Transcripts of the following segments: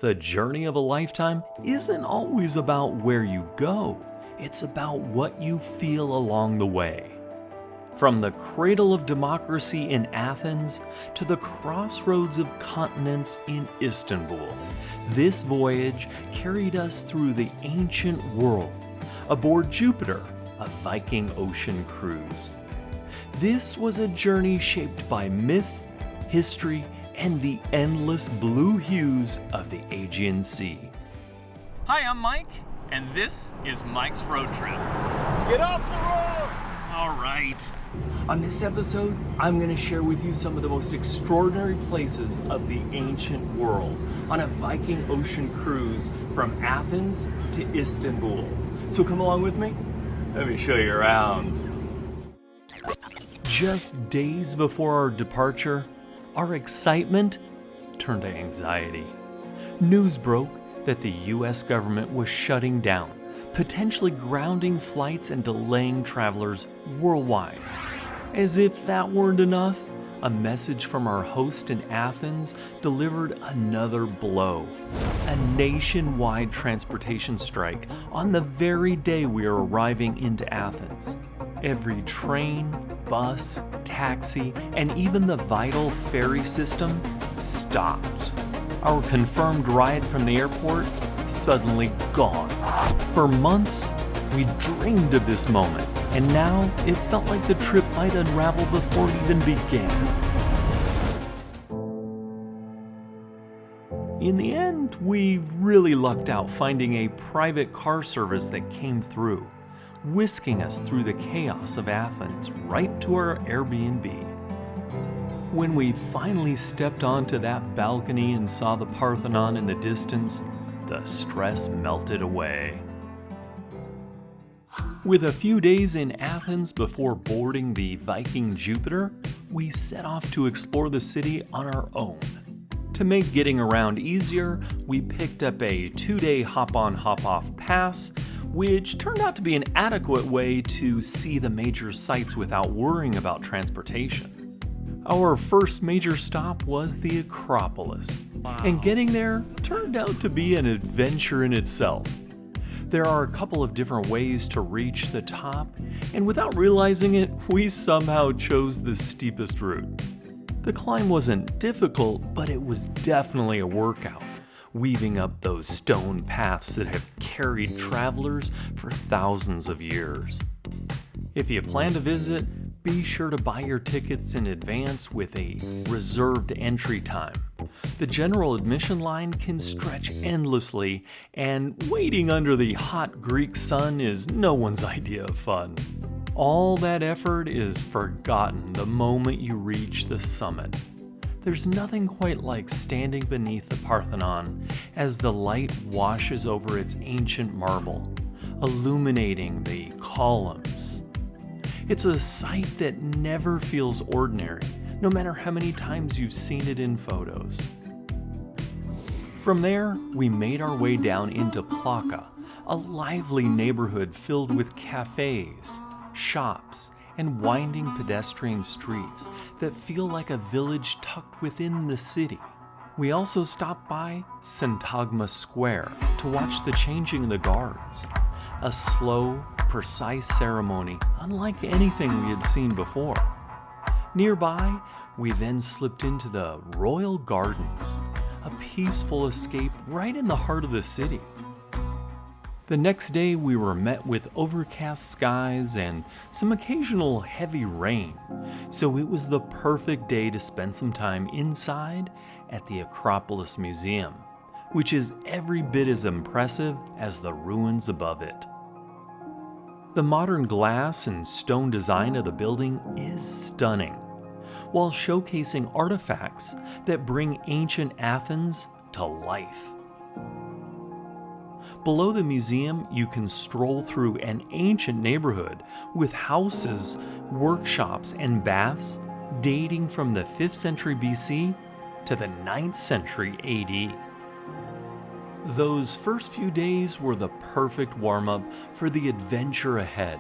The journey of a lifetime isn't always about where you go, it's about what you feel along the way. From the cradle of democracy in Athens to the crossroads of continents in Istanbul, this voyage carried us through the ancient world aboard Jupiter, a Viking Ocean Cruise. This was a journey shaped by myth, history, and the endless blue hues of the Aegean Sea. Hi, I'm Mike, and this is Mike's Road Trip. Get off the road! All right. On this episode, I'm going to share with you some of the most extraordinary places of the ancient world on a Viking Ocean Cruise from Athens to Istanbul. So come along with me. Let me show you around. Just days before our departure, our excitement turned to anxiety. News broke that the US government was shutting down, potentially grounding flights and delaying travelers worldwide. As if that weren't enough, a message from our host in Athens delivered another blow. A nationwide transportation strike on the very day we are arriving into Athens. Every train, bus, taxi, and even the vital ferry system stopped. Our confirmed ride from the airport suddenly gone. For months, we dreamed of this moment, and now it felt like the trip might unravel before it even began. In the end, we really lucked out finding a private car service that came through, whisking us through the chaos of Athens right to our Airbnb. When we finally stepped onto that balcony and saw the Parthenon in the distance, the stress melted away. With a few days in Athens before boarding the Viking Jupiter, we set off to explore the city on our own. To make getting around easier, we picked up a 2-day hop-on hop-off pass, which turned out to be an adequate way to see the major sites without worrying about transportation. Our first major stop was the Acropolis, and getting there turned out to be an adventure in itself. There are a couple of different ways to reach the top, and without realizing it, we somehow chose the steepest route. The climb wasn't difficult, but it was definitely a workout, weaving up those stone paths that have carried travelers for thousands of years. If you plan to visit, be sure to buy your tickets in advance with a reserved entry time. The general admission line can stretch endlessly, and waiting under the hot Greek sun is no one's idea of fun. All that effort is forgotten the moment you reach the summit. There's nothing quite like standing beneath the Parthenon as the light washes over its ancient marble, illuminating the columns. It's a sight that never feels ordinary, no matter how many times you've seen it in photos. From there, we made our way down into Plaka, a lively neighborhood filled with cafes, shops, and winding pedestrian streets that feel like a village tucked within the city. We also stopped by Syntagma Square to watch the changing of the guards, a slow, precise ceremony unlike anything we had seen before. Nearby, we then slipped into the Royal Gardens, a peaceful escape right in the heart of the city. The next day, we were met with overcast skies and some occasional heavy rain, so it was the perfect day to spend some time inside at the Acropolis Museum, which is every bit as impressive as the ruins above it. The modern glass and stone design of the building is stunning, while showcasing artifacts that bring ancient Athens to life. Below the museum, you can stroll through an ancient neighborhood with houses, workshops, and baths dating from the 5th century BC to the 9th century AD. Those first few days were the perfect warm-up for the adventure ahead.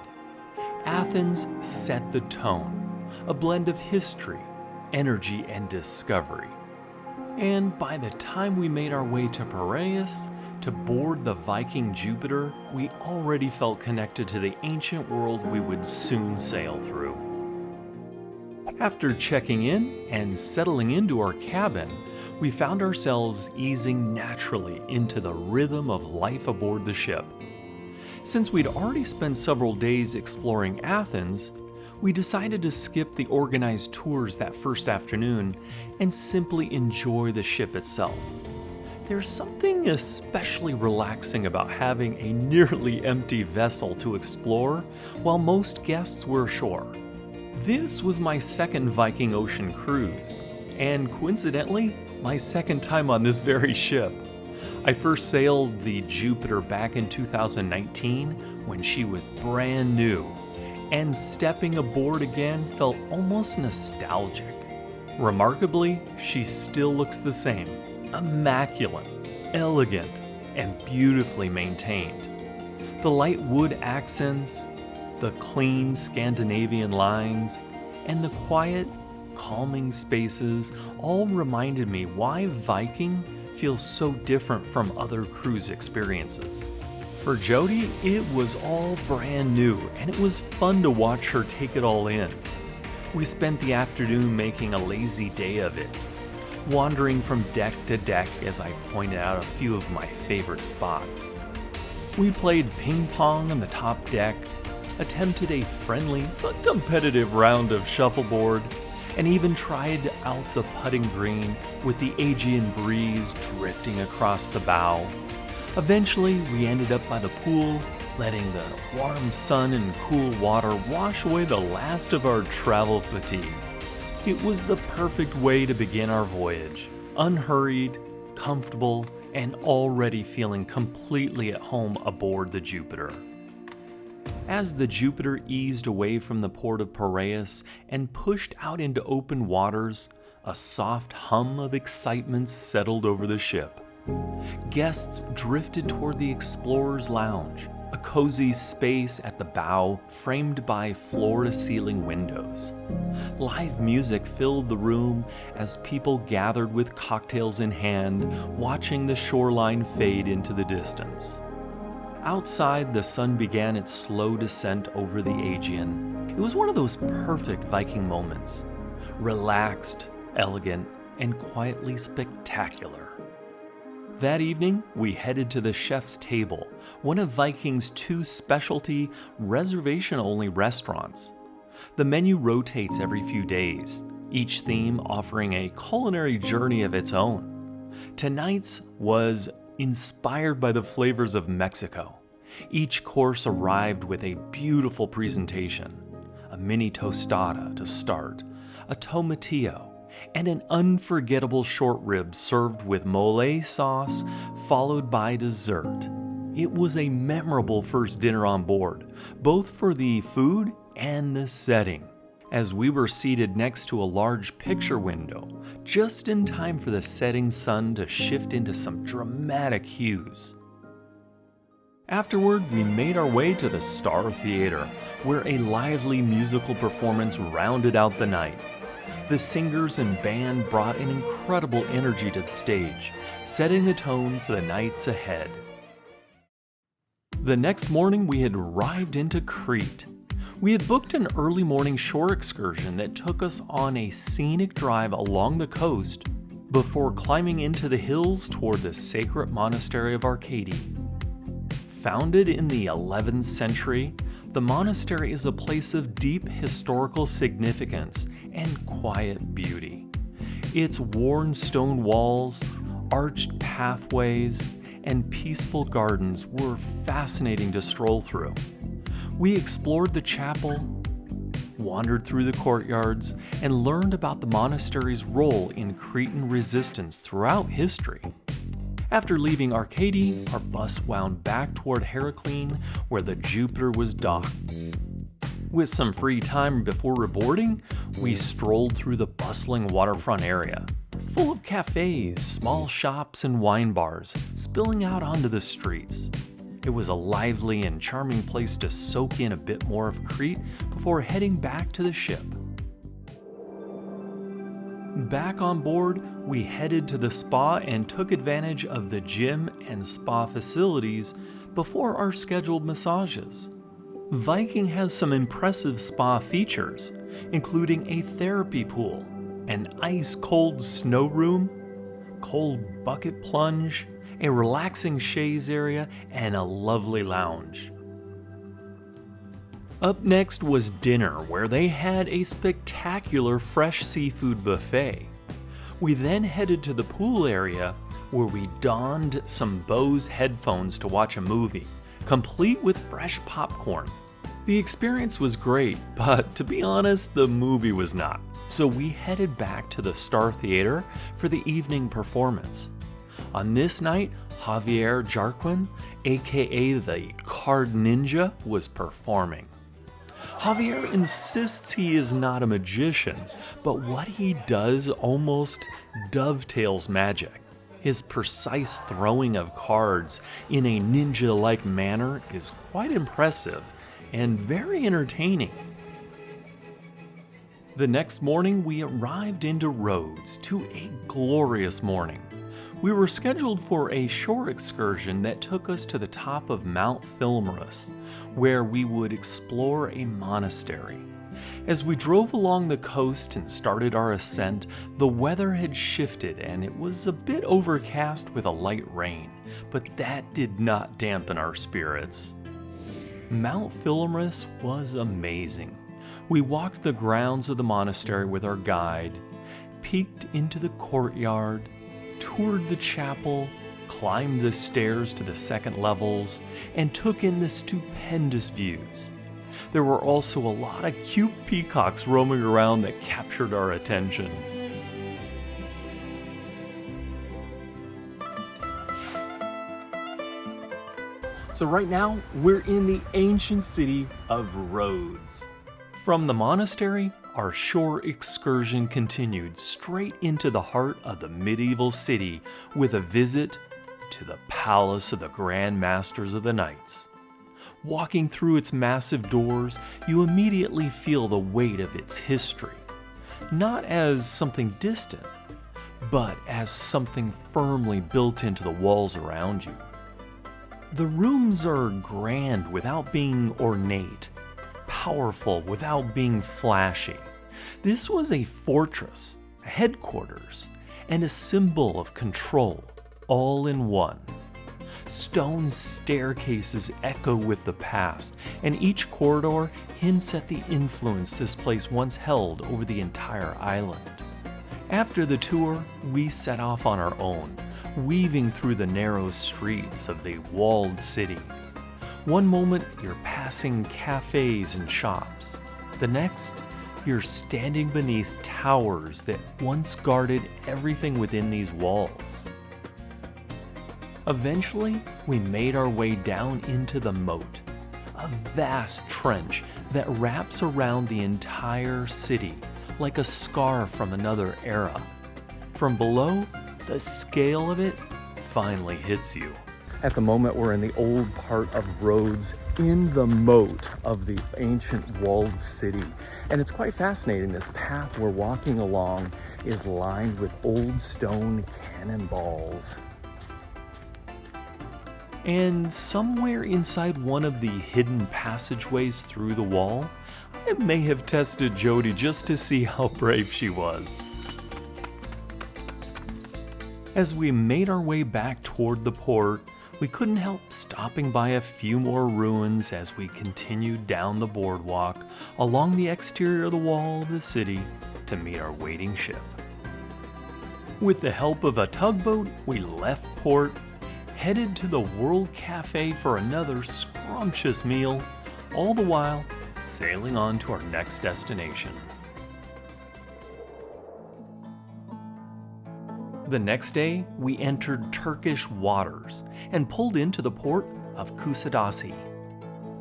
Athens set the tone, a blend of history, energy, and discovery. And by the time we made our way to Piraeus to board the Viking Jupiter, we already felt connected to the ancient world we would soon sail through. After checking in and settling into our cabin, we found ourselves easing naturally into the rhythm of life aboard the ship. Since we'd already spent several days exploring Athens, we decided to skip the organized tours that first afternoon and simply enjoy the ship itself. There's something especially relaxing about having a nearly empty vessel to explore while most guests were ashore. This was my second Viking Ocean Cruise, and coincidentally, my second time on this very ship. I first sailed the Jupiter back in 2019 when she was brand new, and stepping aboard again felt almost nostalgic. Remarkably, she still looks the same, immaculate, elegant, and beautifully maintained. The light wood accents, the clean Scandinavian lines, and the quiet, calming spaces all reminded me why Viking feels so different from other cruise experiences. For Jody, it was all brand new, and it was fun to watch her take it all in. We spent the afternoon making a lazy day of it, wandering from deck to deck as I pointed out a few of my favorite spots. We played ping pong on the top deck, attempted a friendly but competitive round of shuffleboard, and even tried out the putting green with the Aegean breeze drifting across the bow. Eventually, we ended up by the pool, letting the warm sun and cool water wash away the last of our travel fatigue. It was the perfect way to begin our voyage, unhurried, comfortable, and already feeling completely at home aboard the Jupiter. As the Jupiter eased away from the port of Piraeus and pushed out into open waters, a soft hum of excitement settled over the ship. Guests drifted toward the Explorer's Lounge, a cozy space at the bow framed by floor-to-ceiling windows. Live music filled the room as people gathered with cocktails in hand, watching the shoreline fade into the distance. Outside, the sun began its slow descent over the Aegean. It was one of those perfect Viking moments. Relaxed, elegant, and quietly spectacular. That evening, we headed to the Chef's Table, one of Viking's two specialty, reservation-only restaurants. The menu rotates every few days, each theme offering a culinary journey of its own. Tonight's was inspired by the flavors of Mexico. Each course arrived with a beautiful presentation, a mini tostada to start, a tomatillo, and an unforgettable short rib served with mole sauce, followed by dessert. It was a memorable first dinner on board, both for the food and the setting, as we were seated next to a large picture window, just in time for the setting sun to shift into some dramatic hues. Afterward, we made our way to the Star Theater, where a lively musical performance rounded out the night. The singers and band brought an incredible energy to the stage, setting the tone for the nights ahead. The next morning, we had arrived into Crete. We had booked an early morning shore excursion that took us on a scenic drive along the coast before climbing into the hills toward the sacred monastery of Arkadi. Founded in the 11th century, the monastery is a place of deep historical significance and quiet beauty. Its worn stone walls, arched pathways, and peaceful gardens were fascinating to stroll through. We explored the chapel, wandered through the courtyards, and learned about the monastery's role in Cretan resistance throughout history. After leaving Arkadi, our bus wound back toward Heraklion, where the Jupiter was docked. With some free time before reboarding, we strolled through the bustling waterfront area, full of cafes, small shops, and wine bars spilling out onto the streets. It was a lively and charming place to soak in a bit more of Crete before heading back to the ship. Back on board, we headed to the spa and took advantage of the gym and spa facilities before our scheduled massages. Viking has some impressive spa features, including a therapy pool, an ice-cold snow room, cold bucket plunge, a relaxing chaise area, and a lovely lounge. Up next was dinner, where they had a spectacular fresh seafood buffet. We then headed to the pool area, where we donned some Bose headphones to watch a movie, complete with fresh popcorn. The experience was great, but to be honest, the movie was not. So we headed back to the Star Theater for the evening performance. On this night, Javier Jarquin, aka the Card Ninja, was performing. Javier insists he is not a magician, but what he does almost dovetails magic. His precise throwing of cards in a ninja-like manner is quite impressive and very entertaining. The next morning, we arrived into Rhodes to a glorious morning. We were scheduled for a shore excursion that took us to the top of Mount Philomyrus, where we would explore a monastery. As we drove along the coast and started our ascent, the weather had shifted and it was a bit overcast with a light rain, but that did not dampen our spirits. Mount Philomyrus was amazing. We walked the grounds of the monastery with our guide, peeked into the courtyard, toured the chapel, climbed the stairs to the second levels, and took in the stupendous views. There were also a lot of cute peacocks roaming around that captured our attention. So right now, we're in the ancient city of Rhodes. From the monastery, our shore excursion continued straight into the heart of the medieval city with a visit to the Palace of the Grand Masters of the Knights. Walking through its massive doors, you immediately feel the weight of its history, not as something distant, but as something firmly built into the walls around you. The rooms are grand without being ornate, powerful without being flashy. This was a fortress, a headquarters, and a symbol of control, all in one. Stone staircases echo with the past, and each corridor hints at the influence this place once held over the entire island. After the tour, we set off on our own, weaving through the narrow streets of the walled city. One moment, you're passing cafes and shops. The next, you're standing beneath towers that once guarded everything within these walls. Eventually, we made our way down into the moat, a vast trench that wraps around the entire city like a scar from another era. From below, the scale of it finally hits you. At the moment, we're in the old part of Rhodes, in the moat of the ancient walled city. And it's quite fascinating. This path we're walking along is lined with old stone cannonballs. And somewhere inside one of the hidden passageways through the wall, I may have tested Jody just to see how brave she was. As we made our way back toward the port, we couldn't help stopping by a few more ruins as we continued down the boardwalk along the exterior of the wall of the city to meet our waiting ship. With the help of a tugboat, we left port, headed to the World Cafe for another scrumptious meal, all the while sailing on to our next destination. The next day, we entered Turkish waters and pulled into the port of Kuşadası.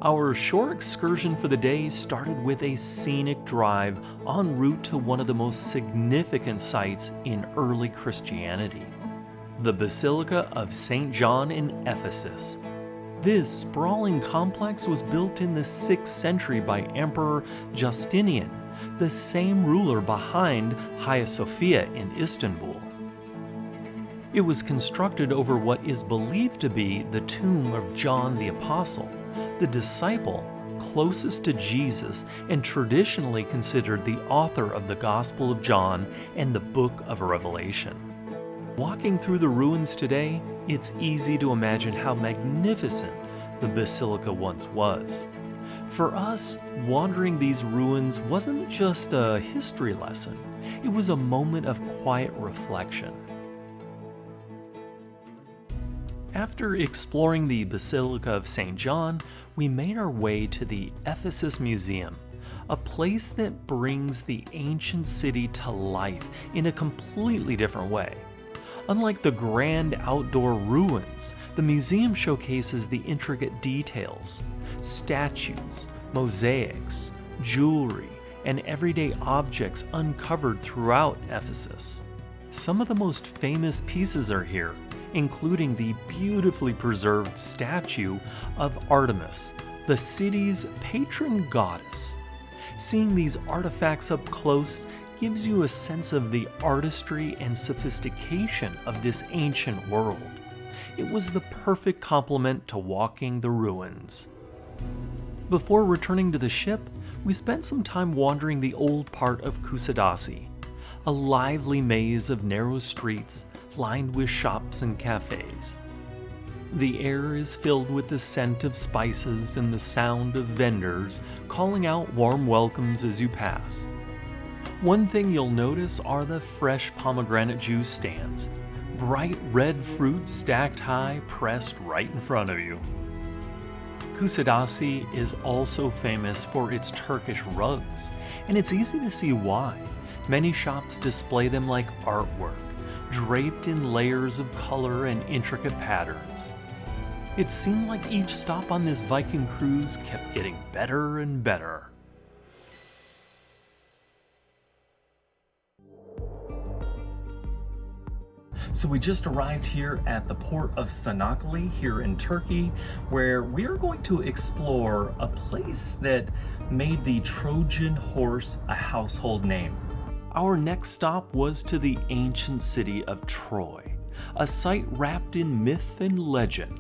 Our shore excursion for the day started with a scenic drive en route to one of the most significant sites in early Christianity, the Basilica of St. John in Ephesus. This sprawling complex was built in the 6th century by Emperor Justinian the same ruler behind Hagia Sophia in Istanbul. It was constructed over what is believed to be the tomb of John the Apostle, the disciple closest to Jesus and traditionally considered the author of the Gospel of John and the Book of Revelation. Walking through the ruins today, it's easy to imagine how magnificent the basilica once was. For us, wandering these ruins wasn't just a history lesson, it was a moment of quiet reflection. After exploring the Basilica of St. John, we made our way to the Ephesus Museum, a place that brings the ancient city to life in a completely different way. Unlike the grand outdoor ruins, the museum showcases the intricate details, statues, mosaics, jewelry, and everyday objects uncovered throughout Ephesus. Some of the most famous pieces are here, including the beautifully preserved statue of Artemis, the city's patron goddess. Seeing these artifacts up close gives you a sense of the artistry and sophistication of this ancient world. It was the perfect complement to walking the ruins. Before returning to the ship, we spent some time wandering the old part of Kuşadası, a lively maze of narrow streets lined with shops and cafes. The air is filled with the scent of spices and the sound of vendors calling out warm welcomes as you pass. One thing you'll notice are the fresh pomegranate juice stands, bright red fruit stacked high pressed right in front of you. Kuşadası is also famous for its Turkish rugs, and it's easy to see why. Many shops display them like artwork, draped in layers of color and intricate patterns. It seemed like each stop on this Viking cruise kept getting better and better. So we just arrived here at the port of Çanakkale here in Turkey, where we are going to explore a place that made the Trojan horse a household name. Our next stop was to the ancient city of Troy, a site wrapped in myth and legend.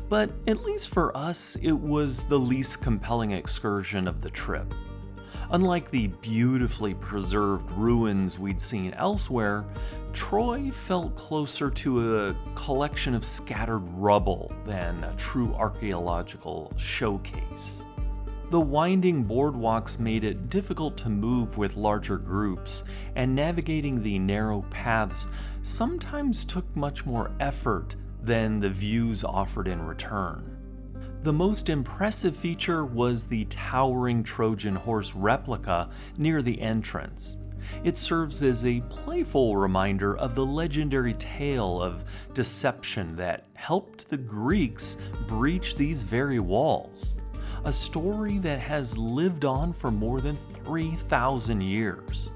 But at least for us, it was the least compelling excursion of the trip. Unlike the beautifully preserved ruins we'd seen elsewhere, Troy felt closer to a collection of scattered rubble than a true archaeological showcase. The winding boardwalks made it difficult to move with larger groups, and navigating the narrow paths sometimes took much more effort than the views offered in return. The most impressive feature was the towering Trojan horse replica near the entrance. It serves as a playful reminder of the legendary tale of deception that helped the Greeks breach these very walls. A story that has lived on for more than 3,000 years.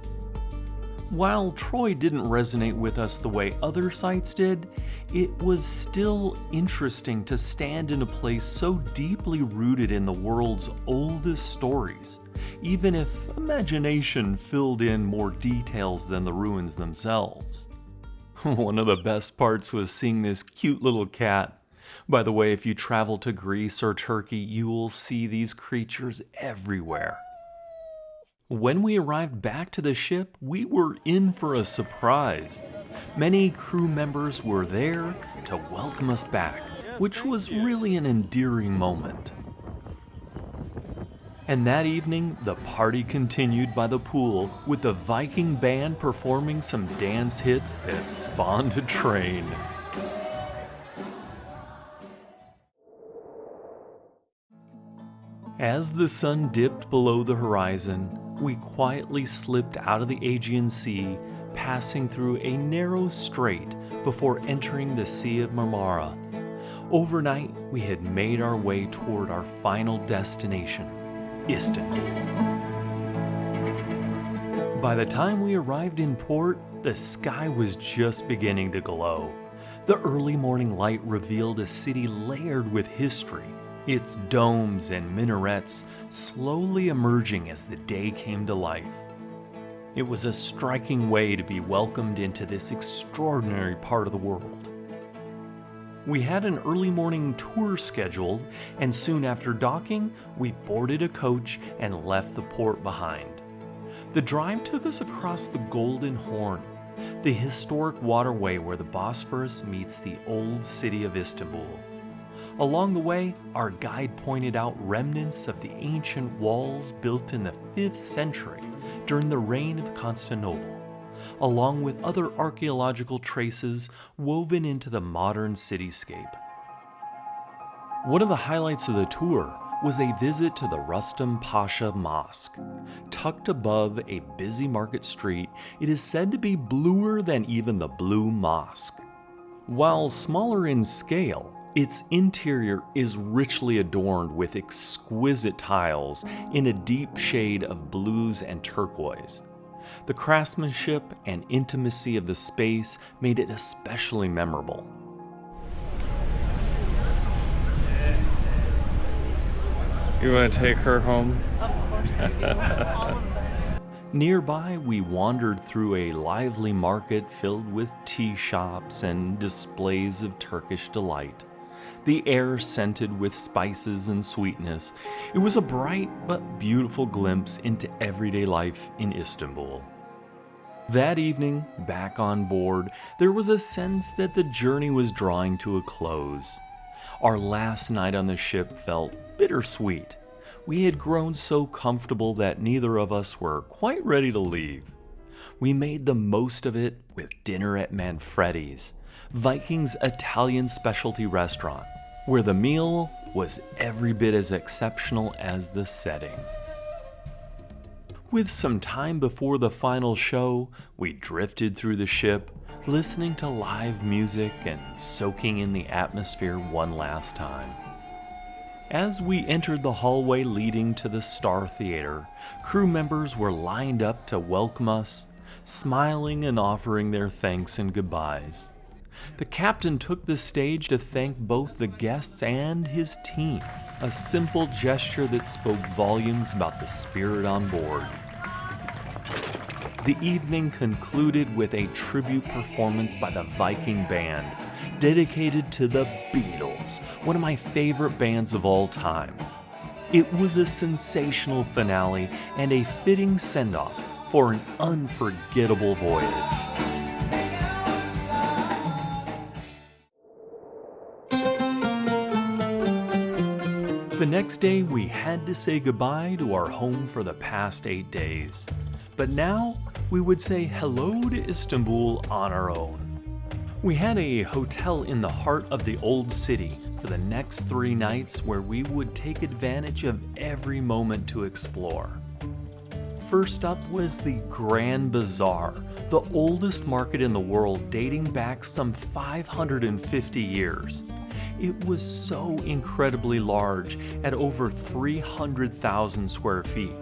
While Troy didn't resonate with us the way other sites did, it was still interesting to stand in a place so deeply rooted in the world's oldest stories, even if imagination filled in more details than the ruins themselves. One of the best parts was seeing this cute little cat. By the way, if you travel to Greece or Turkey, you will see these creatures everywhere. When we arrived back to the ship, we were in for a surprise. Many crew members were there to welcome us back, which was really an endearing moment. And that evening, the party continued by the pool, with the Viking band performing some dance hits that spawned a train. As the sun dipped below the horizon, we quietly slipped out of the Aegean Sea, passing through a narrow strait before entering the Sea of Marmara. Overnight, we had made our way toward our final destination, Istanbul. By the time we arrived in port, the sky was just beginning to glow. The early morning light revealed a city layered with history, its domes and minarets slowly emerging as the day came to life. It was a striking way to be welcomed into this extraordinary part of the world. We had an early morning tour scheduled, and soon after docking, we boarded a coach and left the port behind. The drive took us across the Golden Horn, the historic waterway where the Bosphorus meets the old city of Istanbul. Along the way, our guide pointed out remnants of the ancient walls built in the 5th century during the reign of Constantinople, along with other archaeological traces woven into the modern cityscape. One of the highlights of the tour was a visit to the Rüstem Pasha Mosque. Tucked above a busy market street, it is said to be bluer than even the Blue Mosque. While smaller in scale, its interior is richly adorned with exquisite tiles in a deep shade of blues and turquoise. The craftsmanship and intimacy of the space made it especially memorable. You want to take her home? Of course I do. All of them. Nearby, we wandered through a lively market filled with tea shops and displays of Turkish delight. The air scented with spices and sweetness. It was a bright but beautiful glimpse into everyday life in Istanbul. That evening, back on board, there was a sense that the journey was drawing to a close. Our last night on the ship felt bittersweet. We had grown so comfortable that neither of us were quite ready to leave. We made the most of it with dinner at Manfredi's, Viking's Italian specialty restaurant, where the meal was every bit as exceptional as the setting. With some time before the final show, we drifted through the ship, listening to live music and soaking in the atmosphere one last time. As we entered the hallway leading to the Star Theater, crew members were lined up to welcome us, smiling and offering their thanks and goodbyes. The captain took the stage to thank both the guests and his team, a simple gesture that spoke volumes about the spirit on board. The evening concluded with a tribute performance by the Viking Band, dedicated to the Beatles, one of my favorite bands of all time. It was a sensational finale and a fitting send-off for an unforgettable voyage. The next day, we had to say goodbye to our home for the past 8 days. But now, we would say hello to Istanbul on our own. We had a hotel in the heart of the old city for the next 3 nights where we would take advantage of every moment to explore. First up was the Grand Bazaar, the oldest market in the world dating back some 550 years. It was so incredibly large at over 300,000 square feet.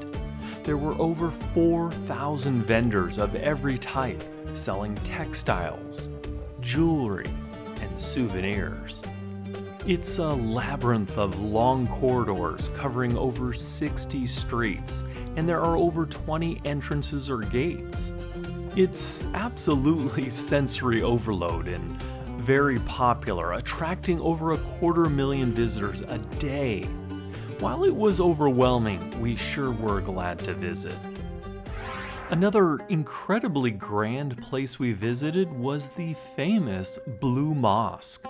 There were over 4,000 vendors of every type selling textiles, jewelry, and souvenirs. It's a labyrinth of long corridors covering over 60 streets, and there are over 20 entrances or gates. It's absolutely sensory overload and very popular, attracting over 250,000 visitors a day. While it was overwhelming, we sure were glad to visit. Another incredibly grand place we visited was the famous Blue Mosque.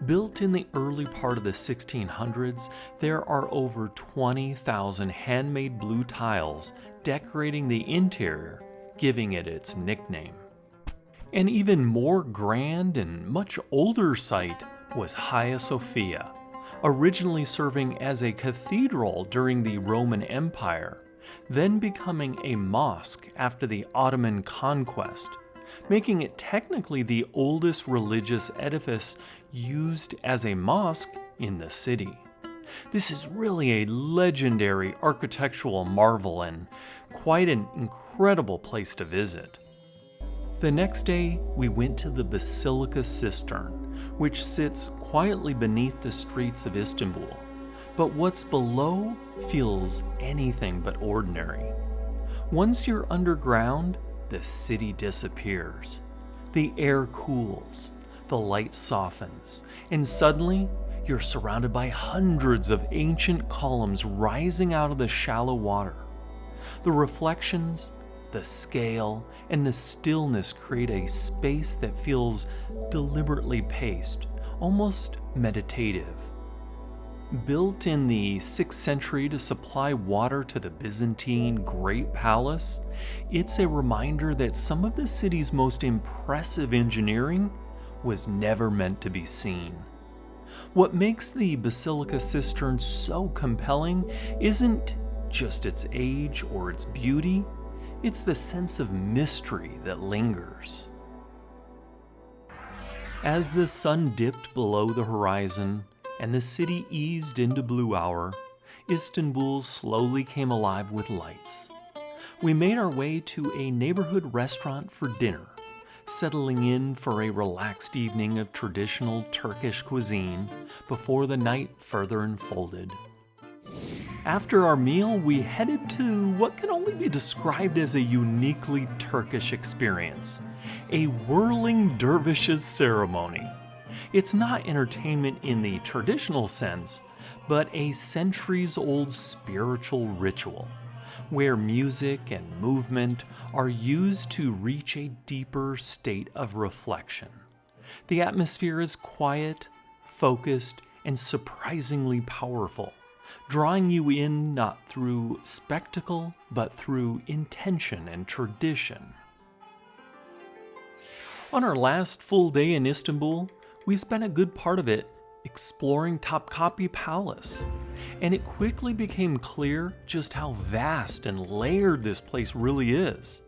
Built in the early part of the 1600s, there are over 20,000 handmade blue tiles decorating the interior, giving it its nickname. An even more grand and much older site was Hagia Sophia, originally serving as a cathedral during the Roman Empire, then becoming a mosque after the Ottoman conquest, making it technically the oldest religious edifice used as a mosque in the city. This is really a legendary architectural marvel and quite an incredible place to visit. The next day, we went to the Basilica Cistern, which sits quietly beneath the streets of Istanbul. but what's below feels anything but ordinary. Once you're underground, the city disappears. The air cools, the light softens, and suddenly you're surrounded by hundreds of ancient columns rising out of the shallow water. The reflections, the scale, and the stillness create a space that feels deliberately paced, almost meditative. Built in the 6th century to supply water to the Byzantine Great Palace, it's a reminder that some of the city's most impressive engineering was never meant to be seen. What makes the Basilica Cistern so compelling isn't just its age or its beauty, it's the sense of mystery that lingers. As the sun dipped below the horizon and the city eased into blue hour, Istanbul slowly came alive with lights. We made our way to a neighborhood restaurant for dinner, settling in for a relaxed evening of traditional Turkish cuisine before the night further unfolded. After our meal, we headed to what can only be described as a uniquely Turkish experience, a whirling Dervishes ceremony. It's not entertainment in the traditional sense, but a centuries-old spiritual ritual, where music and movement are used to reach a deeper state of reflection. The atmosphere is quiet, focused, and surprisingly powerful, drawing you in not through spectacle, but through intention and tradition. On our last full day in Istanbul, we spent a good part of it exploring Topkapı Palace, and it quickly became clear just how vast and layered this place really is.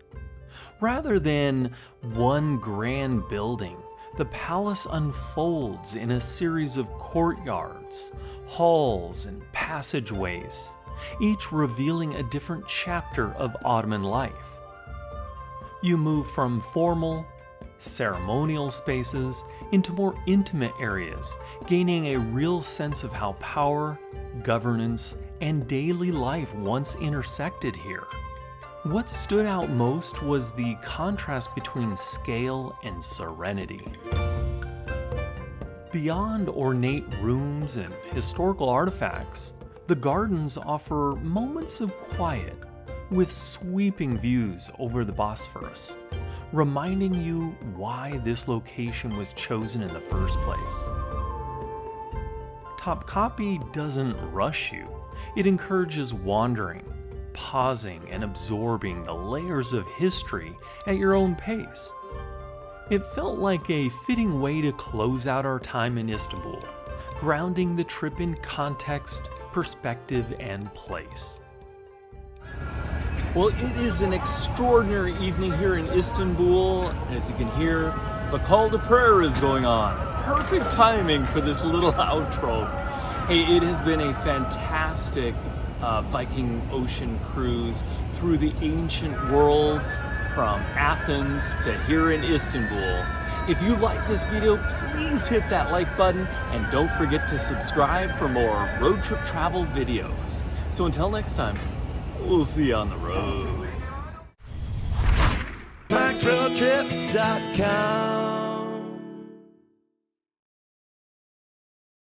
Rather than one grand building, the palace unfolds in a series of courtyards, halls, and passageways, each revealing a different chapter of Ottoman life. You move from formal, ceremonial spaces into more intimate areas, gaining a real sense of how power, governance, and daily life once intersected here. What stood out most was the contrast between scale and serenity. Beyond ornate rooms and historical artifacts, the gardens offer moments of quiet, with sweeping views over the Bosphorus, reminding you why this location was chosen in the first place. Topkapı doesn't rush you. It encourages wandering, pausing, and absorbing the layers of history at your own pace. It felt like a fitting way to close out our time in Istanbul, grounding the trip in context, perspective, and place. Well, it is an extraordinary evening here in Istanbul. As you can hear, the call to prayer is going on. Perfect timing for this little outro. Hey, it has been a fantastic Viking Ocean Cruise through the ancient world, from Athens to here in Istanbul. If you like this video, please hit that like button and don't forget to subscribe for more road trip travel videos. So until next time, we'll see you on the road. MacRoadTrip.com